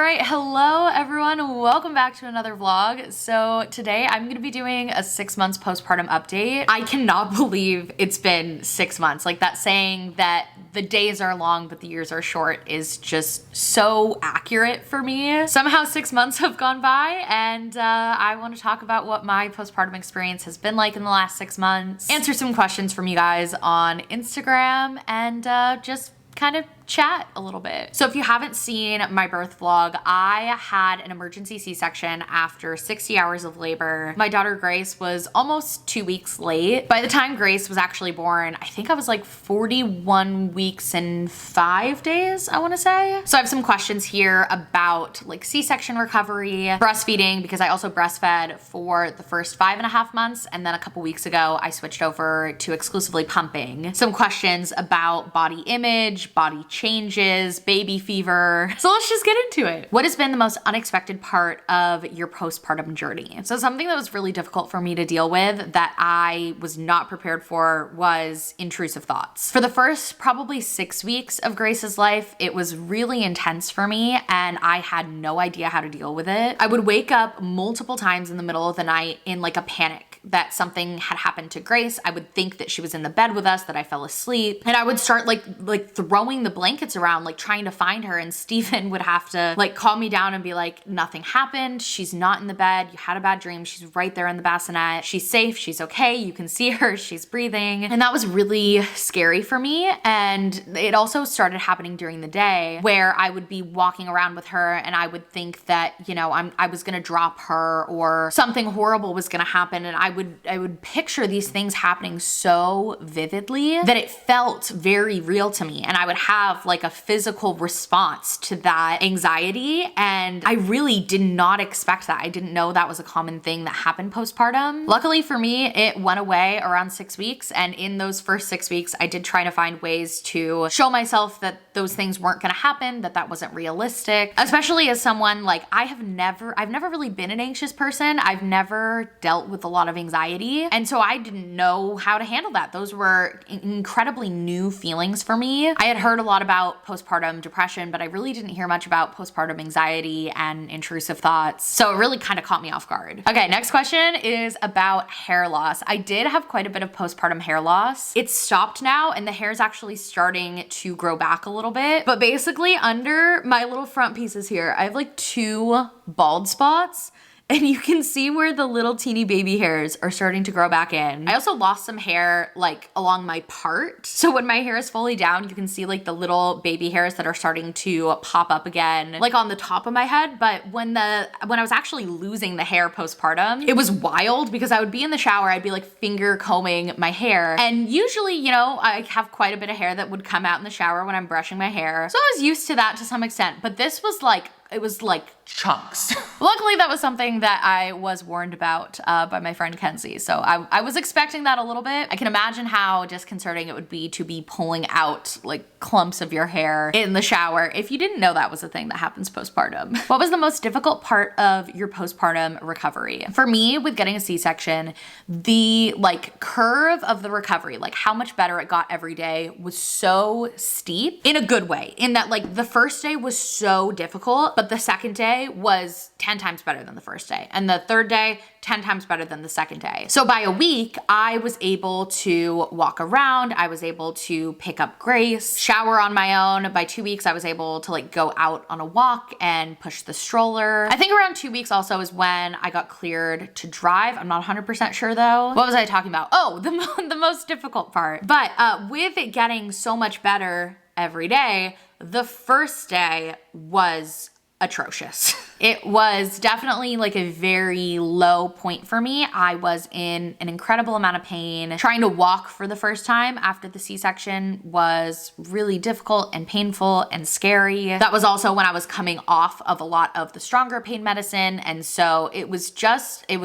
right, hello everyone. Welcome back to another vlog. So today I'm gonna be doing a 6 months postpartum update. I cannot believe it's been 6 months. Like that saying that the days are long but the years are short is just so accurate for me. Somehow 6 months have gone by and I want to talk about what my postpartum experience has been like in the last 6 months, answer some questions from you guys on Instagram, and just kind of chat a little bit. So if you haven't seen my birth vlog, I had an emergency C-section after 60 hours of labor. My daughter Grace was almost 2 weeks late. By the time Grace was actually born, I think I was like 41 weeks and 5 days, I wanna say. So I have some questions here about like C-section recovery, breastfeeding, because I also breastfed for the first 5.5 months. And then a couple weeks ago, I switched over to exclusively pumping. Some questions about body image, body changes, baby fever. So let's just get into it. What has been the most unexpected part of your postpartum journey? So something that was really difficult for me to deal with that I was not prepared for was intrusive thoughts. For the first probably 6 weeks of Grace's life, it was really intense for me and I had no idea how to deal with it. I would wake up multiple times in the middle of the night in like a panic that something had happened to Grace. I would think that she was in the bed with us, that I fell asleep, and I would start like throwing the blankets around, like trying to find her, and Stephen would have to like calm me down and be like, nothing happened, she's not in the bed, you had a bad dream, she's right there in the bassinet, she's safe, she's okay, you can see her, she's breathing. And that was really scary for me. And it also started happening during the day where I would be walking around with her and I would think that, you know, I was gonna drop her or something horrible was gonna happen, and I would picture these things happening so vividly that it felt very real to me, and I would have like a physical response to that anxiety, and I really did not expect that. I didn't know that was a common thing that happened postpartum. Luckily for me, it went away around 6 weeks, and in those first 6 weeks, I did try to find ways to show myself that those things weren't gonna happen, that wasn't realistic, especially as someone like I've never really been an anxious person. I've never dealt with a lot of anxiety, and so I didn't know how to handle that. Those were incredibly new feelings for me. I had heard a lot about postpartum depression, but I really didn't hear much about postpartum anxiety and intrusive thoughts, so it really kind of caught me off guard. Okay, next question is about hair loss. I did have quite a bit of postpartum hair loss. It's stopped now, and the hair is actually starting to grow back a little bit, but basically under my little front pieces here, I have like 2 bald spots. And you can see where the little teeny baby hairs are starting to grow back in. I also lost some hair like along my part. So when my hair is fully down, you can see like the little baby hairs that are starting to pop up again, like on the top of my head. But when I was actually losing the hair postpartum, it was wild because I would be in the shower, I'd be like finger combing my hair. And usually, you know, I have quite a bit of hair that would come out in the shower when I'm brushing my hair. So I was used to that to some extent, but this was like, it was like chunks. Luckily, that was something that I was warned about by my friend Kenzie. So I was expecting that a little bit. I can imagine how disconcerting it would be to be pulling out like clumps of your hair in the shower if you didn't know that was a thing that happens postpartum. What was the most difficult part of your postpartum recovery? For me, with getting a C-section, the like curve of the recovery, like how much better it got every day, was so steep in a good way, in that like the first day was so difficult, but the second day was 10 times better than the first day. And the third day, 10 times better than the second day. So by a week, I was able to walk around. I was able to pick up Grace, shower on my own. By 2 weeks, I was able to like go out on a walk and push the stroller. I think around 2 weeks also is when I got cleared to drive. I'm not 100% sure though. What was I talking about? Oh, the most difficult part. But with it getting so much better every day, the first day was atrocious. It was definitely like a very low point for me. I was in an incredible amount of pain. Trying to walk for the first time after the C-section was really difficult and painful and scary. That was also when I was coming off of a lot of the stronger pain medicine. And so it was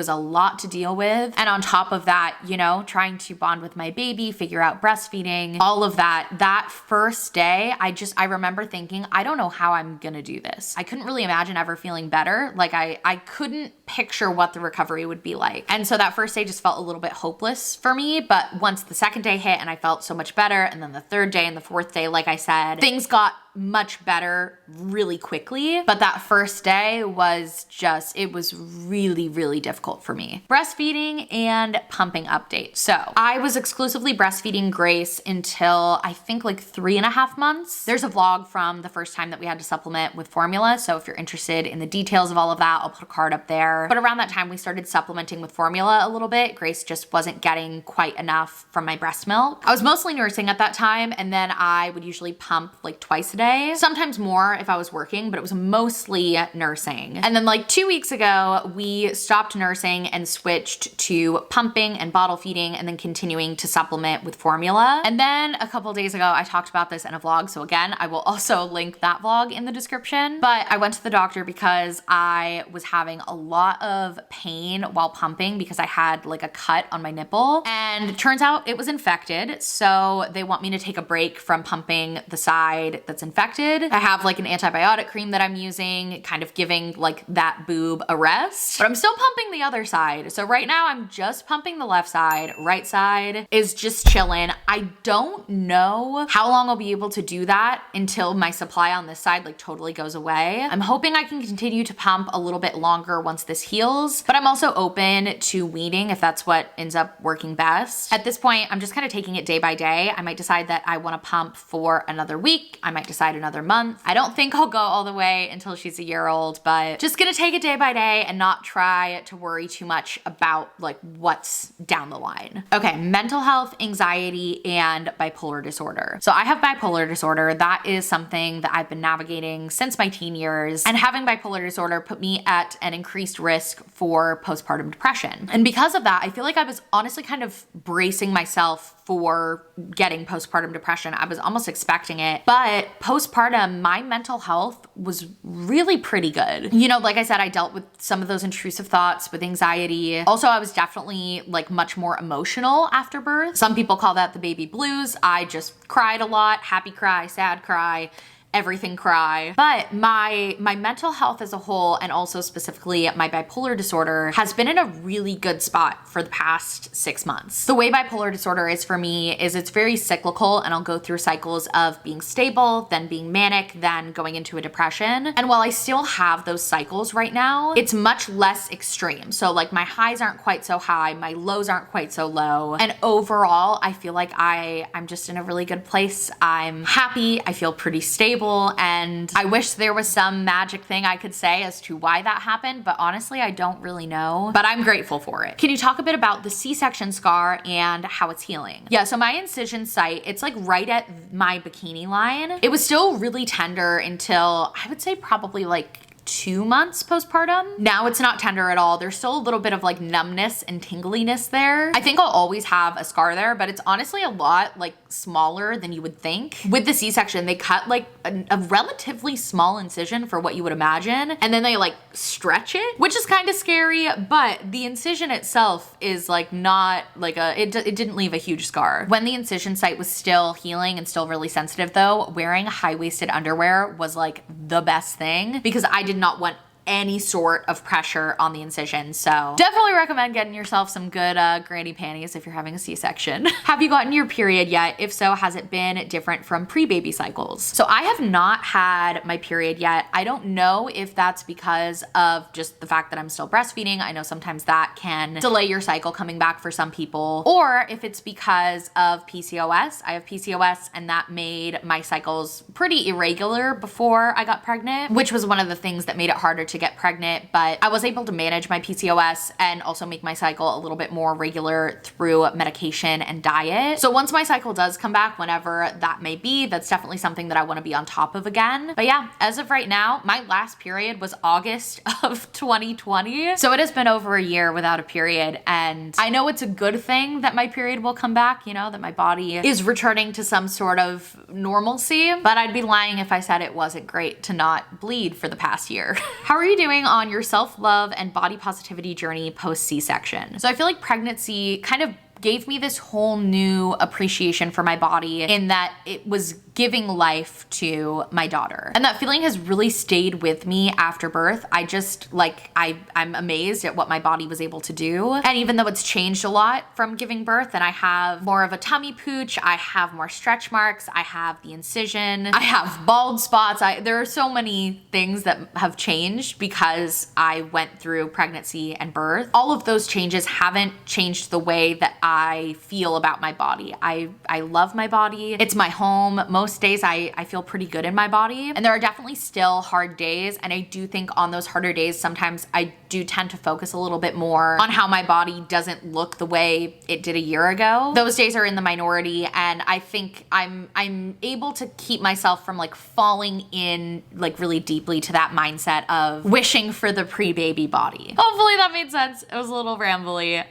a lot to deal with. And on top of that, you know, trying to bond with my baby, figure out breastfeeding, all of that first day, I remember thinking, I don't know how I'm gonna do this. I couldn't really imagine ever feeling feeling better. Like I couldn't picture what the recovery would be like. And so that first day just felt a little bit hopeless for me. But once the second day hit and I felt so much better, and then the third day and the fourth day, like I said, things got much better really quickly. But that first day was just, it was really, really difficult for me. Breastfeeding and pumping update. So I was exclusively breastfeeding Grace until I think like 3.5 months. There's a vlog from the first time that we had to supplement with formula. So if you're interested in the details of all of that, I'll put a card up there. But around that time, we started supplementing with formula a little bit. Grace just wasn't getting quite enough from my breast milk. I was mostly nursing at that time, and then I would usually pump like twice a day, sometimes more if I was working, but it was mostly nursing. And then like 2 weeks ago, we stopped nursing and switched to pumping and bottle feeding, and then continuing to supplement with formula. And then a couple days ago, I talked about this in a vlog. So again, I will also link that vlog in the description. But I went to the doctor because I was having a lot of pain while pumping because I had like a cut on my nipple, and it turns out it was infected. So they want me to take a break from pumping the side that's infected. I have like an antibiotic cream that I'm using, kind of giving like that boob a rest, but I'm still pumping the other side. So right now I'm just pumping the left side. Right side is just chilling. I don't know how long I'll be able to do that until my supply on this side like totally goes away. I'm hoping I can continue to pump a little bit longer once this heals, but I'm also open to weaning if that's what ends up working best. At this point, I'm just kind of taking it day by day. I might decide that I want to pump for another week. I might decide another month. I don't think I'll go all the way until she's a year old, but just gonna take it day by day and not try to worry too much about like what's down the line. Okay, mental health, anxiety, and bipolar disorder. So I have bipolar disorder. That is something that I've been navigating since my teen years, and having bipolar disorder put me at an increased risk for postpartum depression. And because of that, I feel like I was honestly kind of bracing myself for getting postpartum depression. I was almost expecting it, but postpartum, my mental health was really pretty good. You know, like I said, I dealt with some of those intrusive thoughts with anxiety. Also, I was definitely like much more emotional after birth. Some people call that the baby blues. I just cried a lot, happy cry, sad cry, everything cry. But my mental health as a whole, and also specifically my bipolar disorder, has been in a really good spot for the past 6 months. The way bipolar disorder is for me is it's very cyclical, and I'll go through cycles of being stable, then being manic, then going into a depression. And while I still have those cycles right now, it's much less extreme. So like my highs aren't quite so high, my lows aren't quite so low. And overall, I feel like I'm just in a really good place. I'm happy, I feel pretty stable, and I wish there was some magic thing I could say as to why that happened, but honestly, I don't really know, but I'm grateful for it. Can you talk a bit about the C-section scar and how it's healing? Yeah, so my incision site, it's like right at my bikini line. It was still really tender until I would say probably like 2 months postpartum. Now it's not tender at all. There's still a little bit of like numbness and tingliness there. I think I'll always have a scar there, but it's honestly a lot like smaller than you would think. With the C-section, they cut like a relatively small incision for what you would imagine, and then they like stretch it, which is kind of scary, but the incision itself is like not like it didn't leave a huge scar. When the incision site was still healing and still really sensitive though, wearing high-waisted underwear was like the best thing, because I did not want any sort of pressure on the incision. So definitely recommend getting yourself some good granny panties if you're having a C-section. Have you gotten your period yet? If so, has it been different from pre-baby cycles? So I have not had my period yet. I don't know if that's because of just the fact that I'm still breastfeeding. I know sometimes that can delay your cycle coming back for some people, or if it's because of PCOS. I have PCOS, and that made my cycles pretty irregular before I got pregnant, which was one of the things that made it harder to get pregnant, but I was able to manage my PCOS and also make my cycle a little bit more regular through medication and diet. So once my cycle does come back, whenever that may be, that's definitely something that I want to be on top of again. But yeah, as of right now, my last period was August of 2020. So it has been over a year without a period, and I know it's a good thing that my period will come back, you know, that my body is returning to some sort of normalcy, but I'd be lying if I said it wasn't great to not bleed for the past year. How are you doing on your self-love and body positivity journey post C-section? So I feel like pregnancy kind of gave me this whole new appreciation for my body in that it was giving life to my daughter. And that feeling has really stayed with me after birth. I just like, I'm amazed at what my body was able to do. And even though it's changed a lot from giving birth and I have more of a tummy pooch, I have more stretch marks, I have the incision, I have bald spots. There are so many things that have changed because I went through pregnancy and birth. All of those changes haven't changed the way that I feel about my body. I love my body. It's my home. Most days I feel pretty good in my body. And there are definitely still hard days. And I do think on those harder days, sometimes I do tend to focus a little bit more on how my body doesn't look the way it did a year ago. Those days are in the minority. And I think I'm able to keep myself from like falling in like really deeply to that mindset of wishing for the pre-baby body. Hopefully that made sense. It was a little rambly.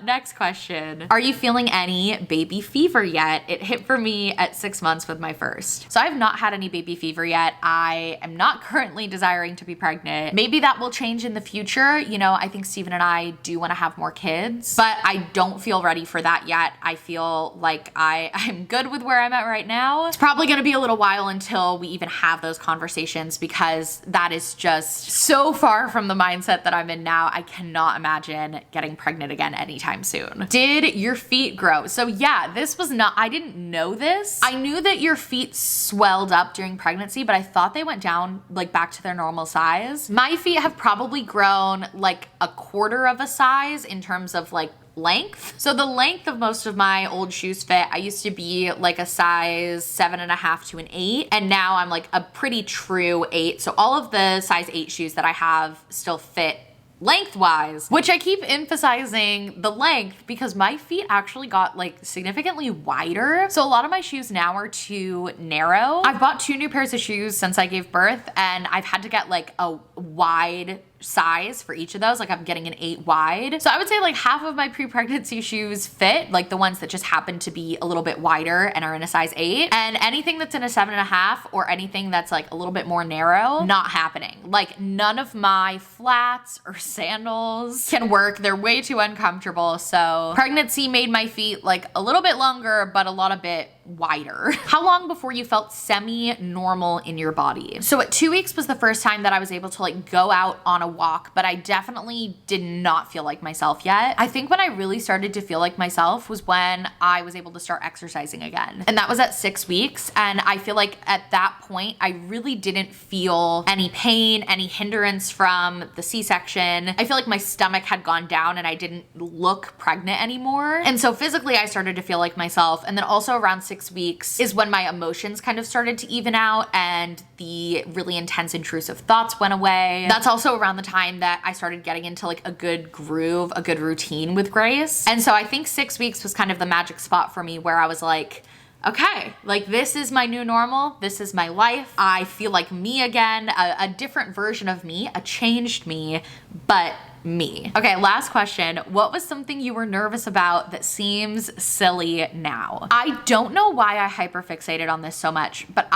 Next question. Are you feeling any baby fever yet? It hit for me at 6 months with my first. So I have not had any baby fever yet. I am not currently desiring to be pregnant. Maybe that will change in the future. You know, I think Steven and I do want to have more kids, but I don't feel ready for that yet. I feel like I'm good with where I'm at right now. It's probably going to be a little while until we even have those conversations because that is just so far from the mindset that I'm in now. I cannot imagine getting pregnant again anytime soon. Did your feet grow? So yeah, this was not, I didn't know this. I knew that your feet swelled up during pregnancy, but I thought they went down like back to their normal size. My feet have probably grown like a quarter of a size in terms of like length. So the length of most of my old shoes fit, I used to be like a size 7.5 to an 8. And now I'm like a pretty true 8. So all of the size 8 shoes that I have still fit lengthwise, which I keep emphasizing the length because my feet actually got like significantly wider. So a lot of my shoes now are too narrow. I've bought 2 new pairs of shoes since I gave birth and I've had to get like a wide size for each of those. Like I'm getting an 8 wide. So I would say like half of my pre-pregnancy shoes fit, like the ones that just happen to be a little bit wider and are in a size 8. And anything that's in a 7.5 or anything that's like a little bit more narrow, not happening. Like none of my flats or sandals can work. They're way too uncomfortable. So pregnancy made my feet like a little bit longer, but a lot of bit wider. How long before you felt semi-normal in your body? So at 2 weeks was the first time that I was able to like go out on a walk, but I definitely did not feel like myself yet. I think when I really started to feel like myself was when I was able to start exercising again. And that was at 6 weeks. And I feel like at that point, I really didn't feel any pain, any hindrance from the C-section. I feel like my stomach had gone down and I didn't look pregnant anymore. And so physically I started to feel like myself. And then also around 6 weeks is when my emotions kind of started to even out and the really intense intrusive thoughts went away. That's also around the time that I started getting into like a good groove, a good routine with Grace. And so I think 6 weeks was kind of the magic spot for me where I was like, okay, like this is my new normal. This is my life. I feel like me again, a different version of me, a changed me, but me. Okay, last question. What was something you were nervous about that seems silly now? I don't know why I hyperfixated on this so much, but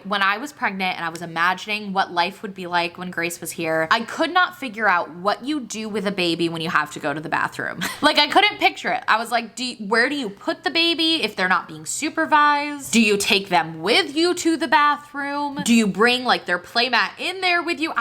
when I was pregnant and I was imagining what life would be like when Grace was here, I could not figure out what you do with a baby when you have to go to the bathroom. Like I couldn't picture it. I was like, where do you put the baby if they're not being supervised? Do you take them with you to the bathroom? Do you bring like their playmat in there with you?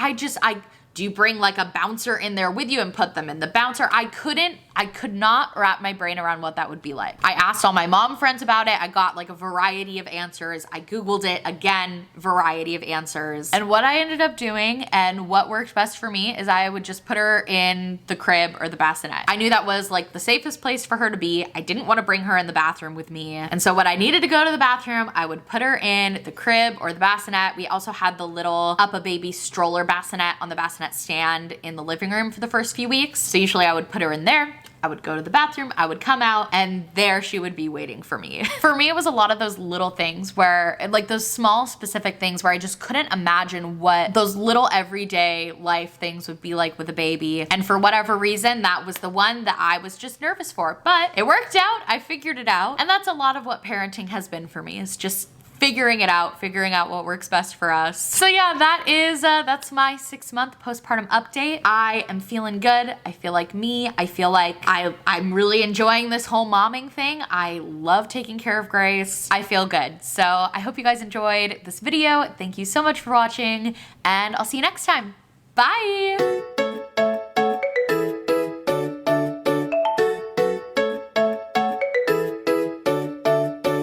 Do you bring like a bouncer in there with you and put them in the bouncer? I could not wrap my brain around what that would be like. I asked all my mom friends about it. I got like a variety of answers. I Googled it again, variety of answers. And what I ended up doing and what worked best for me is I would just put her in the crib or the bassinet. I knew that was like the safest place for her to be. I didn't want to bring her in the bathroom with me. And so when I needed to go to the bathroom, I would put her in the crib or the bassinet. We also had the little Up-A-Baby stroller bassinet on the bassinet stand in the living room for the first few weeks. So usually I would put her in there. I would go to the bathroom, I would come out, and there she would be waiting for me. For me, it was a lot of those little things where, like those small specific things where I just couldn't imagine what those little everyday life things would be like with a baby. And for whatever reason, that was the one that I was just nervous for. But it worked out, I figured it out. And that's a lot of what parenting has been for me, is just figuring it out, figuring out what works best for us. So yeah, that's my 6-month postpartum update. I am feeling good. I feel like me. I feel like I'm really enjoying this whole momming thing. I love taking care of Grace. I feel good. So I hope you guys enjoyed this video. Thank you so much for watching, and I'll see you next time. Bye!